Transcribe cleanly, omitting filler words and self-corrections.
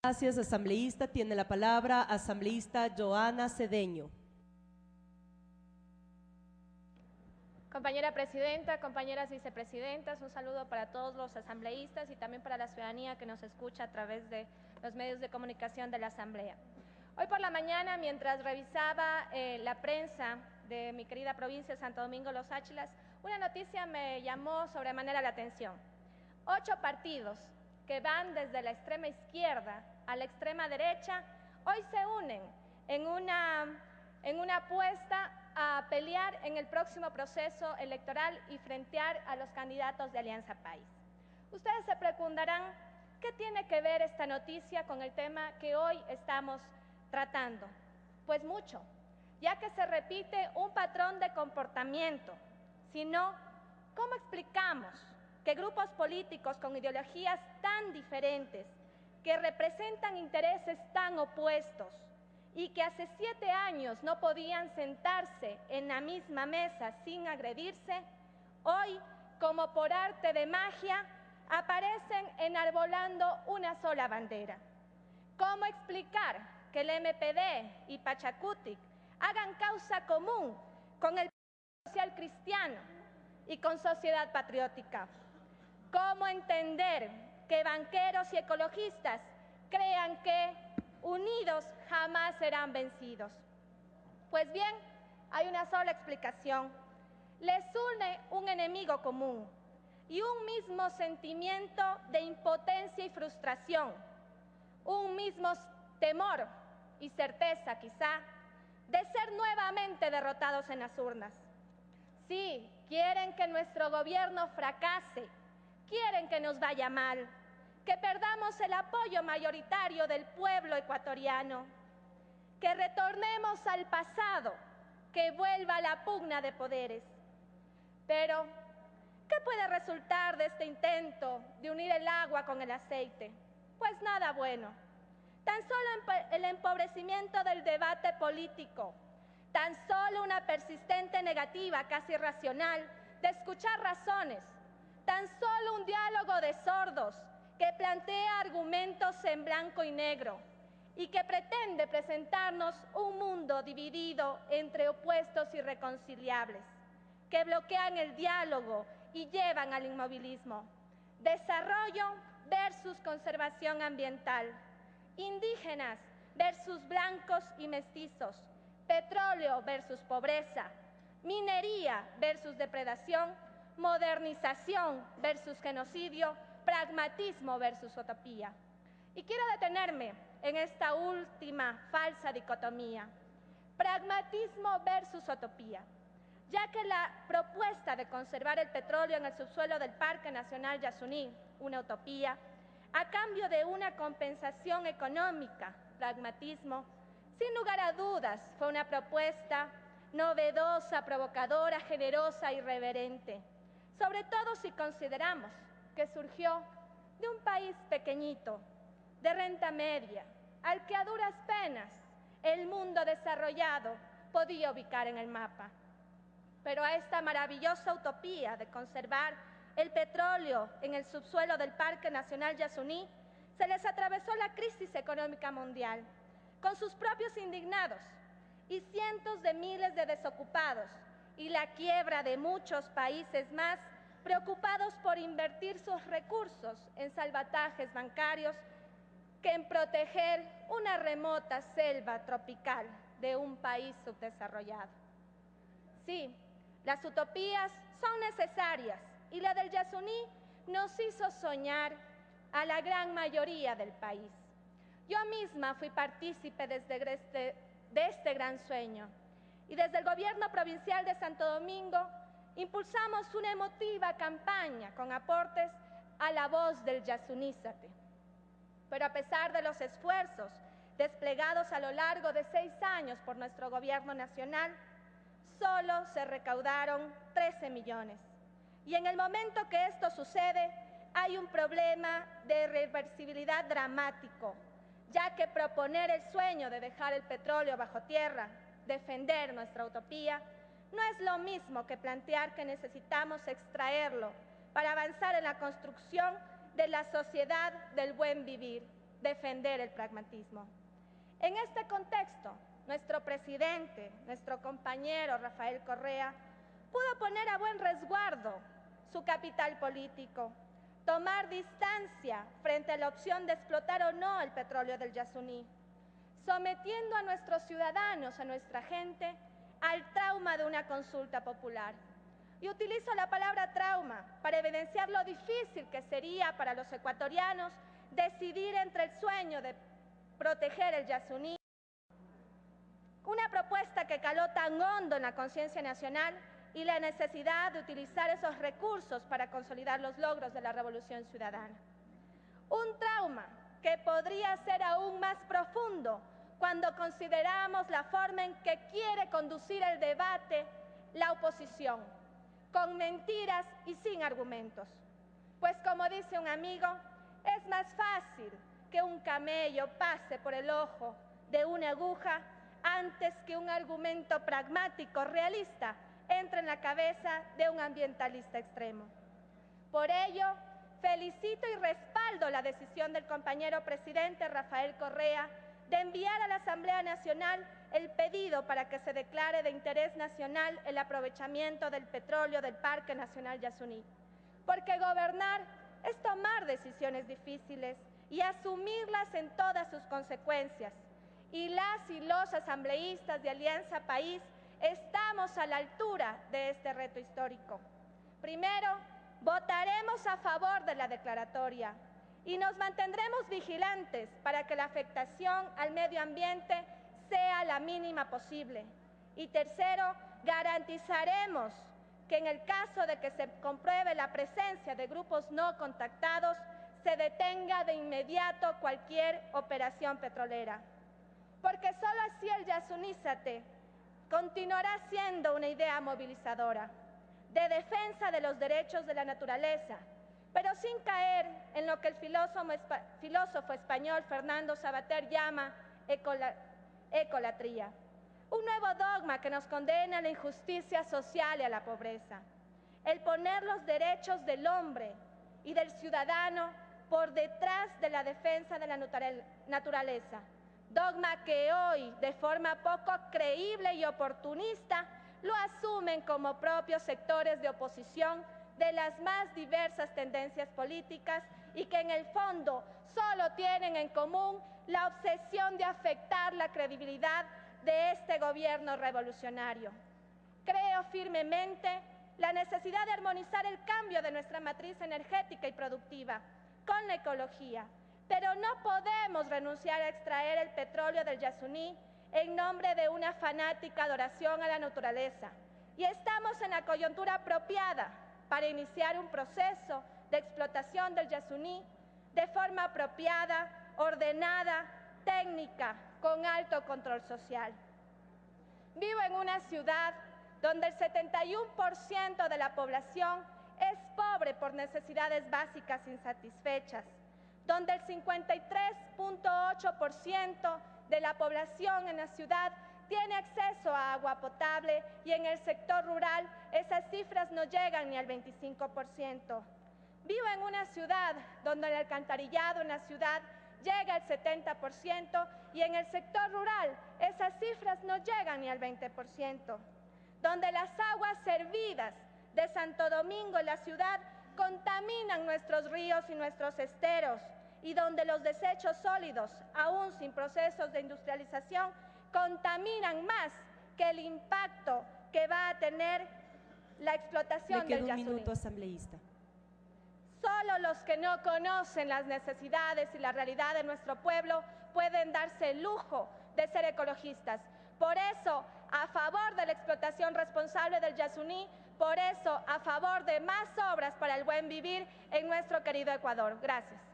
Gracias, asambleísta. Tiene la palabra asambleísta Joana Cedeño. Compañera presidenta, compañeras vicepresidentas, un saludo para todos los asambleístas y también para la ciudadanía que nos escucha a través de los medios de comunicación de la Asamblea. Hoy por la mañana, mientras revisaba la prensa de mi querida provincia de Santo Domingo Los Áchilas, una noticia me llamó sobremanera la atención. 8 partidos que van desde la extrema izquierda a la extrema derecha, hoy se unen en una apuesta a pelear en el próximo proceso electoral y frentear a los candidatos de Alianza País. Ustedes se preguntarán, ¿qué tiene que ver esta noticia con el tema que hoy estamos tratando? Pues mucho, ya que se repite un patrón de comportamiento. Si no, ¿cómo explicamos que grupos políticos con ideologías tan diferentes, que representan intereses tan opuestos y que hace 7 años no podían sentarse en la misma mesa sin agredirse, hoy, como por arte de magia, aparecen enarbolando una sola bandera? ¿Cómo explicar que el MPD y Pachacutic hagan causa común con el Social Cristiano y con Sociedad Patriótica? ¿Cómo entender que banqueros y ecologistas crean que unidos jamás serán vencidos? Pues bien, hay una sola explicación. Les une un enemigo común y un mismo sentimiento de impotencia y frustración, un mismo temor y certeza quizá de ser nuevamente derrotados en las urnas. Sí, quieren que nuestro gobierno fracase, quieren que nos vaya mal, que perdamos el apoyo mayoritario del pueblo ecuatoriano, que retornemos al pasado, que vuelva la pugna de poderes. Pero, ¿qué puede resultar de este intento de unir el agua con el aceite? Pues nada bueno. Tan solo el empobrecimiento del debate político, tan solo una persistente negativa, casi irracional, de escuchar razones, tan solo un diálogo de sordos que plantea argumentos en blanco y negro y que pretende presentarnos un mundo dividido entre opuestos irreconciliables, que bloquean el diálogo y llevan al inmovilismo. Desarrollo versus conservación ambiental, indígenas versus blancos y mestizos, petróleo versus pobreza, minería versus depredación, modernización versus genocidio, pragmatismo versus utopía. Y quiero detenerme en esta última falsa dicotomía, pragmatismo versus utopía, ya que la propuesta de conservar el petróleo en el subsuelo del Parque Nacional Yasuní, una utopía, a cambio de una compensación económica, pragmatismo, sin lugar a dudas fue una propuesta novedosa, provocadora, generosa, irreverente, sobre todo si consideramos que surgió de un país pequeñito, de renta media, al que a duras penas el mundo desarrollado podía ubicar en el mapa. Pero a esta maravillosa utopía de conservar el petróleo en el subsuelo del Parque Nacional Yasuní se les atravesó la crisis económica mundial, con sus propios indignados y cientos de miles de desocupados, y la quiebra de muchos países más preocupados por invertir sus recursos en salvatajes bancarios que en proteger una remota selva tropical de un país subdesarrollado. Sí, las utopías son necesarias y la del Yasuní nos hizo soñar a la gran mayoría del país. Yo misma fui partícipe de este gran sueño y desde el gobierno provincial de Santo Domingo impulsamos una emotiva campaña con aportes a la voz del Yasunízate. Pero a pesar de los esfuerzos desplegados a lo largo de 6 años por nuestro gobierno nacional, solo se recaudaron 13 millones. Y en el momento que esto sucede, hay un problema de reversibilidad dramático, ya que proponer el sueño de dejar el petróleo bajo tierra, defender nuestra utopía, no es lo mismo que plantear que necesitamos extraerlo para avanzar en la construcción de la sociedad del buen vivir, defender el pragmatismo. En este contexto, nuestro presidente, nuestro compañero Rafael Correa, pudo poner a buen resguardo su capital político, tomar distancia frente a la opción de explotar o no el petróleo del Yasuní, sometiendo a nuestros ciudadanos, a nuestra gente, al trauma de una consulta popular. Y utilizo la palabra trauma para evidenciar lo difícil que sería para los ecuatorianos decidir entre el sueño de proteger el Yasuní, una propuesta que caló tan hondo en la conciencia nacional, y la necesidad de utilizar esos recursos para consolidar los logros de la Revolución Ciudadana. Un trauma que podría ser aún más profundo cuando consideramos la forma en que quiere conducir el debate la oposición, con mentiras y sin argumentos. Pues como dice un amigo, es más fácil que un camello pase por el ojo de una aguja antes que un argumento pragmático, realista, entre en la cabeza de un ambientalista extremo. Por ello, felicito y respaldo la decisión del compañero presidente Rafael Correa de enviar a la Asamblea Nacional el pedido para que se declare de interés nacional el aprovechamiento del petróleo del Parque Nacional Yasuní. Porque gobernar es tomar decisiones difíciles y asumirlas en todas sus consecuencias. Y las y los asambleístas de Alianza País estamos a la altura de este reto histórico. Primero, votaremos a favor de la declaratoria y nos mantendremos vigilantes para que la afectación al medio ambiente sea la mínima posible. Y tercero, garantizaremos que en el caso de que se compruebe la presencia de grupos no contactados, se detenga de inmediato cualquier operación petrolera. Porque solo así el Yasunízate continuará siendo una idea movilizadora, de defensa de los derechos de la naturaleza, pero sin caer en lo que el filósofo español Fernando Savater llama ecolatría, un nuevo dogma que nos condena a la injusticia social y a la pobreza, el poner los derechos del hombre y del ciudadano por detrás de la defensa de la naturaleza. Dogma que hoy, de forma poco creíble y oportunista, lo asumen como propios sectores de oposición de las más diversas tendencias políticas y que en el fondo solo tienen en común la obsesión de afectar la credibilidad de este gobierno revolucionario. Creo firmemente la necesidad de armonizar el cambio de nuestra matriz energética y productiva con la ecología, pero no podemos renunciar a extraer el petróleo del Yasuní en nombre de una fanática adoración a la naturaleza. Y estamos en la coyuntura apropiada para iniciar un proceso de explotación del Yasuní de forma apropiada, ordenada, técnica, con alto control social. Vivo en una ciudad donde el 71% de la población es pobre por necesidades básicas insatisfechas, donde el 53.8% de la población en la ciudad tiene acceso a agua potable y en el sector rural esas cifras no llegan ni al 25%. Vivo en una ciudad donde el alcantarillado en la ciudad llega al 70% y en el sector rural esas cifras no llegan ni al 20%. Donde las aguas servidas de Santo Domingo en la ciudad contaminan nuestros ríos y nuestros esteros, y donde los desechos sólidos, aún sin procesos de industrialización, contaminan más que el impacto que va a tener la explotación del Yasuní. Le queda un minuto, asambleísta. Solo los que no conocen las necesidades y la realidad de nuestro pueblo pueden darse el lujo de ser ecologistas. Por eso, a favor de la explotación responsable del Yasuní, por eso, a favor de más obras para el buen vivir en nuestro querido Ecuador. Gracias.